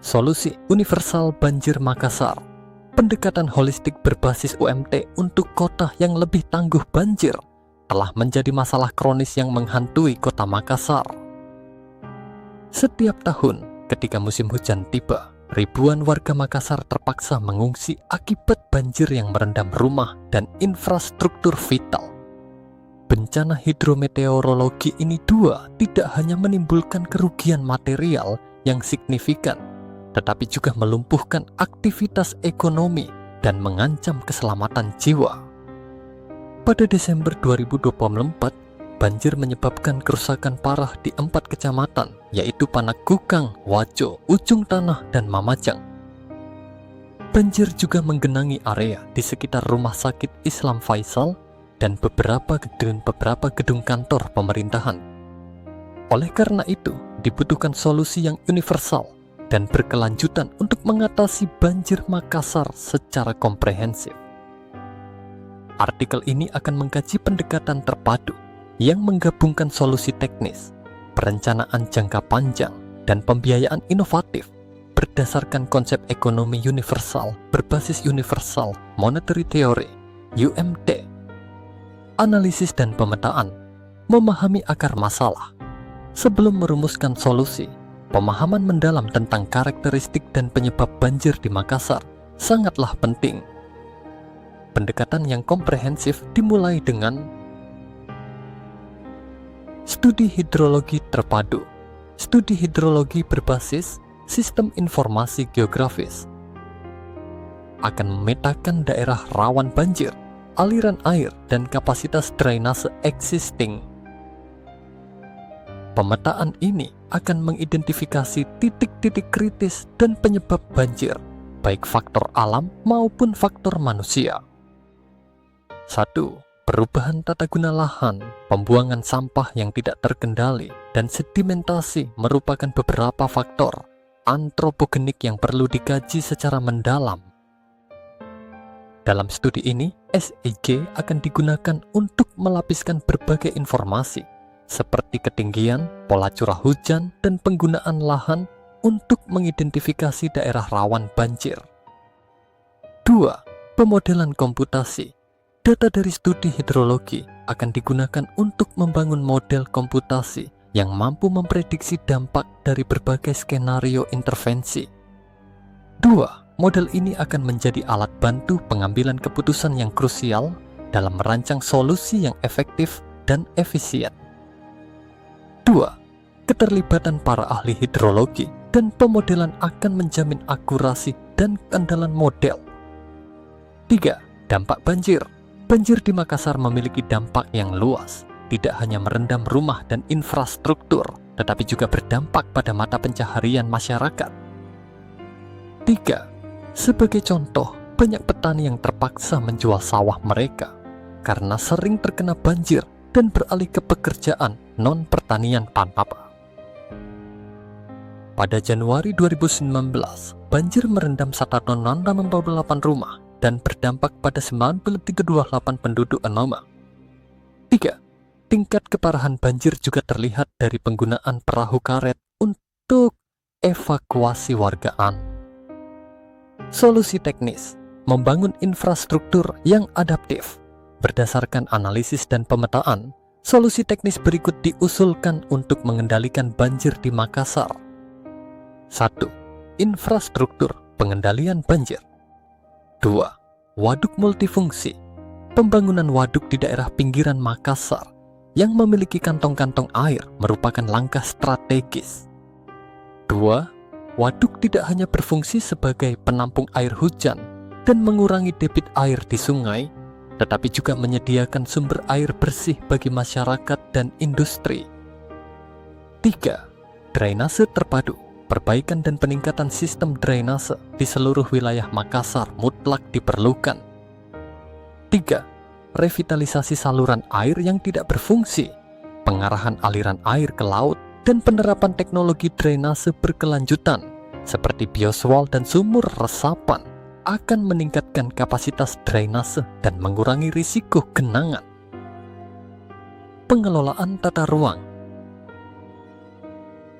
Solusi Universal Banjir Makassar, pendekatan holistik berbasis UMT untuk kota yang lebih tangguh banjir, telah menjadi masalah kronis yang menghantui kota Makassar. Setiap tahun, ketika musim hujan tiba, ribuan warga Makassar terpaksa mengungsi akibat banjir yang merendam rumah dan infrastruktur vital. Bencana hidrometeorologi ini tidak hanya menimbulkan kerugian material yang signifikan, tetapi juga melumpuhkan aktivitas ekonomi dan mengancam keselamatan jiwa. Pada Desember 2024, banjir menyebabkan kerusakan parah di 4 kecamatan, yaitu Panakukang, Wajo, Ujung Tanah, dan Mamajang. Banjir juga menggenangi area di sekitar Rumah Sakit Islam Faisal dan beberapa gedung kantor pemerintahan. Oleh karena itu, dibutuhkan solusi yang universal dan berkelanjutan untuk mengatasi banjir Makassar secara komprehensif. Artikel ini akan mengkaji pendekatan terpadu yang menggabungkan solusi teknis, perencanaan jangka panjang, dan pembiayaan inovatif berdasarkan konsep ekonomi universal berbasis Universal Monetary Theory (UMT). Analisis dan pemetaan, memahami akar masalah. Sebelum merumuskan solusi, pemahaman mendalam tentang karakteristik dan penyebab banjir di Makassar sangatlah penting. Pendekatan yang komprehensif dimulai dengan studi hidrologi terpadu. Studi hidrologi berbasis sistem informasi geografis akan memetakan daerah rawan banjir, aliran air, dan kapasitas drainase existing. Pemetaan ini akan mengidentifikasi titik-titik kritis dan penyebab banjir, baik faktor alam maupun faktor manusia. 1. Perubahan tata guna lahan, pembuangan sampah yang tidak terkendali, dan sedimentasi merupakan beberapa faktor antropogenik yang perlu dikaji secara mendalam. Dalam studi ini, SIG akan digunakan untuk melapiskan berbagai informasi, seperti ketinggian, pola curah hujan, dan penggunaan lahan untuk mengidentifikasi daerah rawan banjir. 2. Pemodelan komputasi. Data dari studi hidrologi akan digunakan untuk membangun model komputasi yang mampu memprediksi dampak dari berbagai skenario intervensi. 2. Model ini akan menjadi alat bantu pengambilan keputusan yang krusial dalam merancang solusi yang efektif dan efisien. 2. Keterlibatan para ahli hidrologi dan pemodelan akan menjamin akurasi dan keandalan model. 3. Dampak banjir. Banjir di Makassar memiliki dampak yang luas, tidak hanya merendam rumah dan infrastruktur, tetapi juga berdampak pada mata pencaharian masyarakat. 3. Sebagai contoh, banyak petani yang terpaksa menjual sawah mereka karena sering terkena banjir dan beralih ke pekerjaan non-pertanian tanpa. Pada Januari 2019, banjir merendam 168 rumah dan berdampak pada 928 penduduk Enoma. 3. Tingkat keparahan banjir juga terlihat dari penggunaan perahu karet untuk evakuasi warga. Solusi teknis, membangun infrastruktur yang adaptif. Berdasarkan analisis dan pemetaan, solusi teknis berikut diusulkan untuk mengendalikan banjir di Makassar. 1. Infrastruktur pengendalian banjir. 2. Waduk multifungsi. Pembangunan waduk di daerah pinggiran Makassar yang memiliki kantong-kantong air merupakan langkah strategis. 2. Waduk tidak hanya berfungsi sebagai penampung air hujan dan mengurangi debit air di sungai, tetapi juga menyediakan sumber air bersih bagi masyarakat dan industri. 3. Drainase terpadu. Perbaikan dan peningkatan sistem drainase di seluruh wilayah Makassar mutlak diperlukan. 3. Revitalisasi saluran air yang tidak berfungsi, pengarahan aliran air ke laut, dan penerapan teknologi drainase berkelanjutan seperti bioswal dan sumur resapan akan meningkatkan kapasitas drainase dan mengurangi risiko genangan. Pengelolaan tata ruang.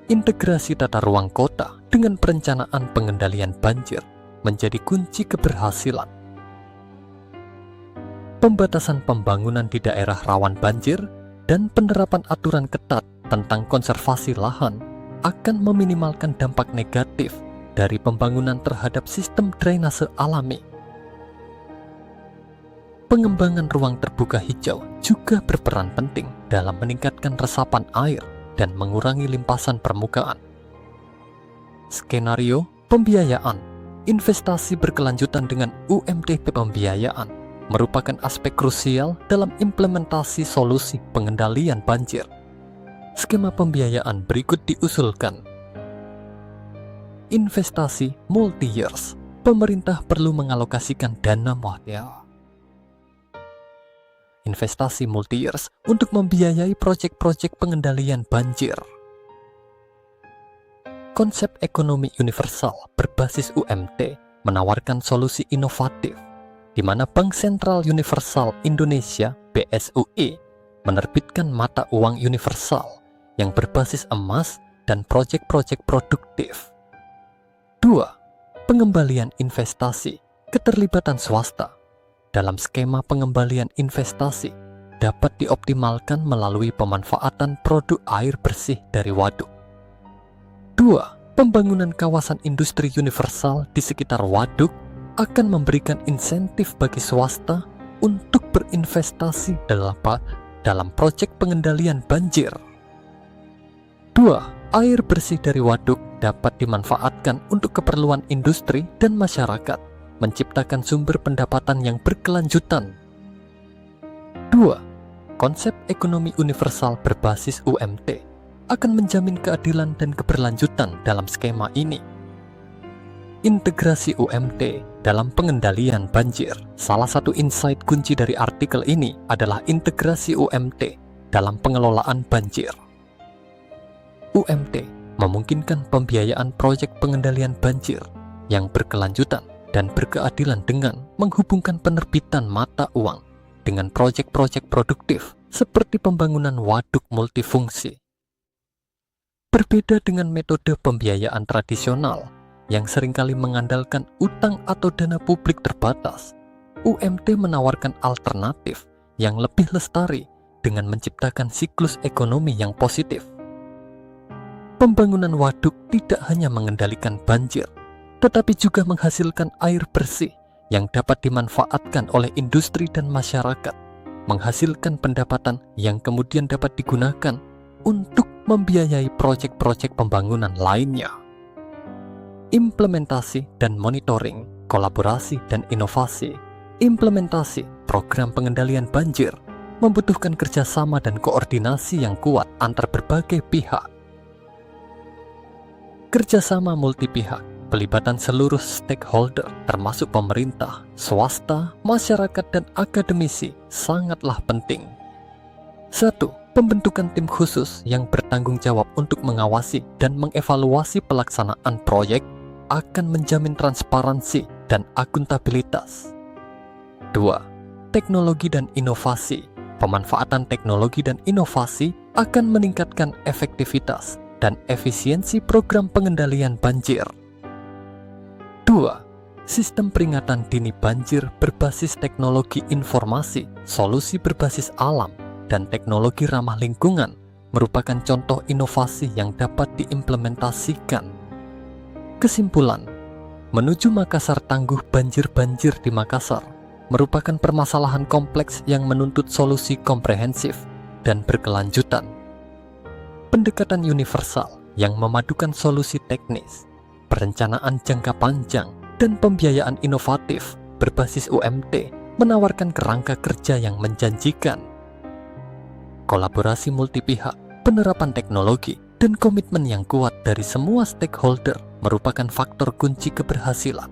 Integrasi tata ruang kota dengan perencanaan pengendalian banjir menjadi kunci keberhasilan. Pembatasan pembangunan di daerah rawan banjir dan penerapan aturan ketat tentang konservasi lahan akan meminimalkan dampak negatif dari pembangunan terhadap sistem drainase alami. Pengembangan ruang terbuka hijau juga berperan penting dalam meningkatkan resapan air dan mengurangi limpasan permukaan. Skenario pembiayaan investasi berkelanjutan dengan UMT pembiayaan merupakan aspek krusial dalam implementasi solusi pengendalian banjir. Skema pembiayaan berikut diusulkan. Investasi multi-years. Pemerintah perlu mengalokasikan dana modal. Investasi multi-years untuk membiayai proyek-proyek pengendalian banjir. Konsep ekonomi universal berbasis UMT menawarkan solusi inovatif, di mana Bank Sentral Universal Indonesia (BSUI) menerbitkan mata uang universal yang berbasis emas dan proyek-proyek produktif. 2. Pengembalian investasi, keterlibatan swasta. Dalam skema pengembalian investasi dapat dioptimalkan melalui pemanfaatan produk air bersih dari waduk. 2. Pembangunan kawasan industri universal di sekitar waduk akan memberikan insentif bagi swasta untuk berinvestasi dalam proyek pengendalian banjir. 2. Air bersih dari waduk dapat dimanfaatkan untuk keperluan industri dan masyarakat, menciptakan sumber pendapatan yang berkelanjutan. 2. Konsep ekonomi universal berbasis UMT akan menjamin keadilan dan keberlanjutan dalam skema ini. Integrasi UMT dalam pengendalian banjir. Salah satu insight kunci dari artikel ini adalah integrasi UMT dalam pengelolaan banjir. UMT memungkinkan pembiayaan proyek pengendalian banjir yang berkelanjutan dan berkeadilan dengan menghubungkan penerbitan mata uang dengan proyek-proyek produktif seperti pembangunan waduk multifungsi. Berbeda dengan metode pembiayaan tradisional yang seringkali mengandalkan utang atau dana publik terbatas, UMT menawarkan alternatif yang lebih lestari dengan menciptakan siklus ekonomi yang positif. Pembangunan waduk tidak hanya mengendalikan banjir, tetapi juga menghasilkan air bersih yang dapat dimanfaatkan oleh industri dan masyarakat, menghasilkan pendapatan yang kemudian dapat digunakan untuk membiayai proyek-proyek pembangunan lainnya. Implementasi dan monitoring, kolaborasi dan inovasi. Implementasi program pengendalian banjir membutuhkan kerjasama dan koordinasi yang kuat antar berbagai pihak. Kerjasama multi pihak, pelibatan seluruh stakeholder termasuk pemerintah, swasta, masyarakat, dan akademisi sangatlah penting. 1. Pembentukan tim khusus yang bertanggung jawab untuk mengawasi dan mengevaluasi pelaksanaan proyek akan menjamin transparansi dan akuntabilitas. 2. Teknologi dan inovasi. Pemanfaatan teknologi dan inovasi akan meningkatkan efektivitas dan efisiensi program pengendalian banjir. 2. Sistem peringatan dini banjir berbasis teknologi informasi, solusi berbasis alam, dan teknologi ramah lingkungan merupakan contoh inovasi yang dapat diimplementasikan. Kesimpulan, menuju Makassar tangguh banjir-banjir di Makassar merupakan permasalahan kompleks yang menuntut solusi komprehensif dan berkelanjutan. Pendekatan universal yang memadukan solusi teknis, perencanaan jangka panjang, dan pembiayaan inovatif berbasis UMT menawarkan kerangka kerja yang menjanjikan. Kolaborasi multi pihak, penerapan teknologi, dan komitmen yang kuat dari semua stakeholder merupakan faktor kunci keberhasilan.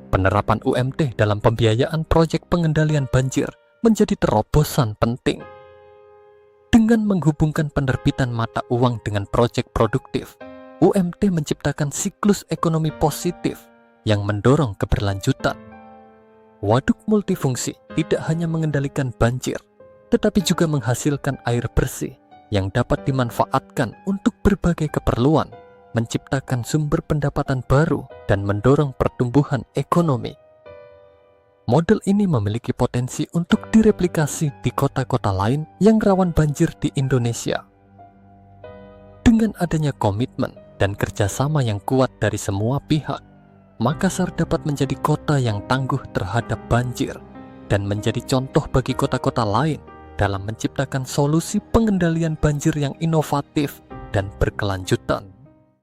Penerapan UMT dalam pembiayaan proyek pengendalian banjir menjadi terobosan penting. Dengan menghubungkan penerbitan mata uang dengan proyek produktif, UMT menciptakan siklus ekonomi positif yang mendorong keberlanjutan. Waduk multifungsi tidak hanya mengendalikan banjir, tetapi juga menghasilkan air bersih yang dapat dimanfaatkan untuk berbagai keperluan, menciptakan sumber pendapatan baru, dan mendorong pertumbuhan ekonomi. Model ini memiliki potensi untuk direplikasi di kota-kota lain yang rawan banjir di Indonesia. Dengan adanya komitmen dan kerjasama yang kuat dari semua pihak, Makassar dapat menjadi kota yang tangguh terhadap banjir dan menjadi contoh bagi kota-kota lain dalam menciptakan solusi pengendalian banjir yang inovatif dan berkelanjutan.